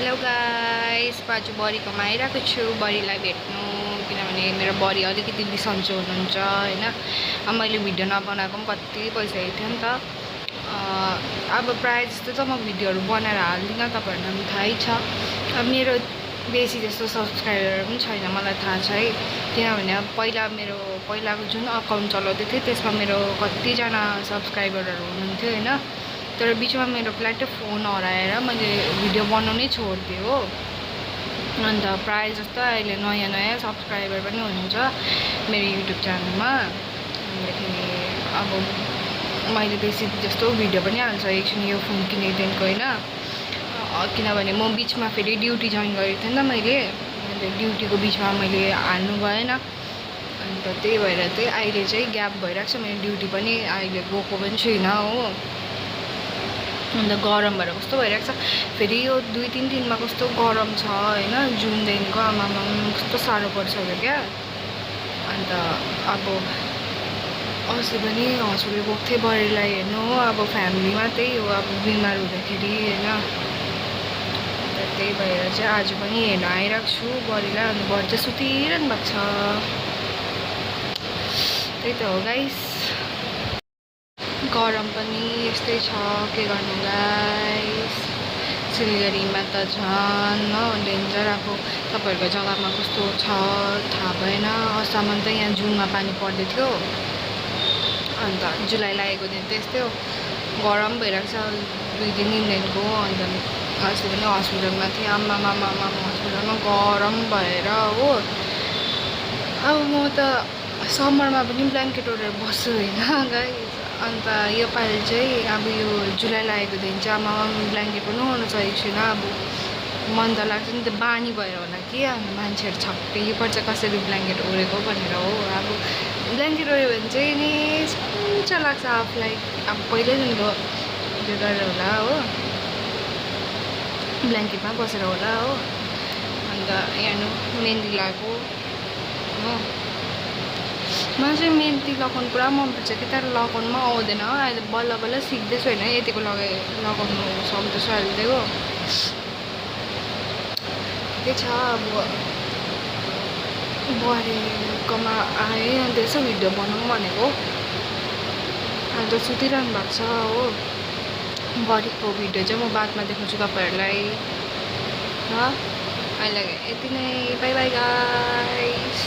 Hello guys, आज बडीकोमा आइरहेको छु बडीलाई भेट्नु किनभने मेरो बडी अलिकति बिसन्चो हुनुहुन्छ हैन। अब मैले भिडियो नबनाएको पनि कति भइसकेको थियो नि त। अब प्रायः जस्तो त म भिडियोहरू बनाएर हाल्दिनँ, तपाईहरुलाई पनि थाहै छ। अब मेरो बेसी जस्तो सब्स्क्राइबर पनि छैन, मलाई थाहा छ है। किनभने अब पहिलाको जुन अकाउन्ट चलाउँदै थिएँ त्यसमा मेरो कतिजना सब्स्क्राइबरहरू हुनुहुन्थ्यो हैन। तर बिचमा मेरो फ्ल्याटै फोन हराएर मैले भिडियो बनाउनै छोडिदिएँ हो। अन्त प्रायः जस्तो अहिले नयाँ सब्स्क्राइबर पनि हुनुहुन्छ मेरो युट्युब च्यानलमा। अन्तखेरि अब मैले बेसी जस्तो भिडियो पनि हालिसकेको छु यो फोन किनेदेखिको हैन। किनभने म बिचमा फेरि ड्युटी जोइन गरेको थिएँ नि त मैले। अन्त ड्युटीको बिचमा मैले हाल्नु भएन। अन्त त्यही भएर चाहिँ अहिले चाहिँ ग्याप भइरहेको छ। मेरो ड्युटी पनि अहिले गएको पनि छुइनँ हो। अन्त गरम भएर कस्तो भइरहेको छ फेरि यो 2-3 दिनमा कस्तो गरम छ हैन। जुनदेखिको आमामा कस्तो साह्रो परिसक्यो क्या। अन्त अब अस्ति पनि हस्पिटल गएको थिएँ बडीलाई हेर्नु हो। अब फ्यामिलीमा त्यही हो, अब बिमार हुँदाखेरि हैन। अन्त त्यही भएर चाहिँ आज पनि हेर्न आइरहेको छु बडीलाई। अनि बडी चाहिँ सुतिरहनु भएको छ। त्यही त हो गाइस, गरम पनि यस्तै छ, के गर्नु गाइस। सिलगढीमा त झन् हो डेन्जर। अब तपाईहरुको जग्गामा कस्तो छ थाहा भएन। अस्तिसम्म त यहाँ जुनमा पानी पर्दै थियो। अन्त जुलाई लागेको दिन त्यस्तै हो, गरम भइरहेको छ 2-3 दिनदेखिको। अन्त अस्ति पनि हस्पिटलमा थिएँ, आम्मामा हस्पिटलमा गरम भएर हो। अब म त समरमा पनि ब्ल्याङ्केट ओढेर बस्छु होइन गाइस। अन्त योपालि चाहिँ अब यो जुलाई लागेको दिन चाहिँ आमामा ब्ल्याङ्केट पनि ओढ्न सकेको छुइनँ। अब मन त लाग्छ नि त, बानी भएर होला कि। अन्त मान्छेहरू छक्कै पर्छ कसरी ब्ल्याङ्केट ओढेको भनेर हो। अब ब्ल्याङ्केट ओढ्यो भने चाहिँ नि सन्चो लाग्छ आफूलाई। अब पहिल्यैदेखिको त्यो गरेर होला हो, ब्ल्याङ्केटमा बसेर होला हो। अन्त हेर्नु मेहन्दी लगाएको हो। मलाई चाहिँ मेहन्दी लगाउनु पुरा मनपर्छ कि, तर लगाउनुमा आउँदैन। अहिले बल्ल सिक्दैछु होइन, यतिको लगाउनु सक्दैछु अहिले हो। त्यही छ अब बडीकोमा आएँ अन्त यसो भिडियो बनाउँ भनेको। अन्त सुतिरहनु भएको छ हो। बडीको भिडियो चाहिँ म बादमा देखाउँछु तपाईहरुलाई ल। अहिले यति नै, बाई बाई गाइस।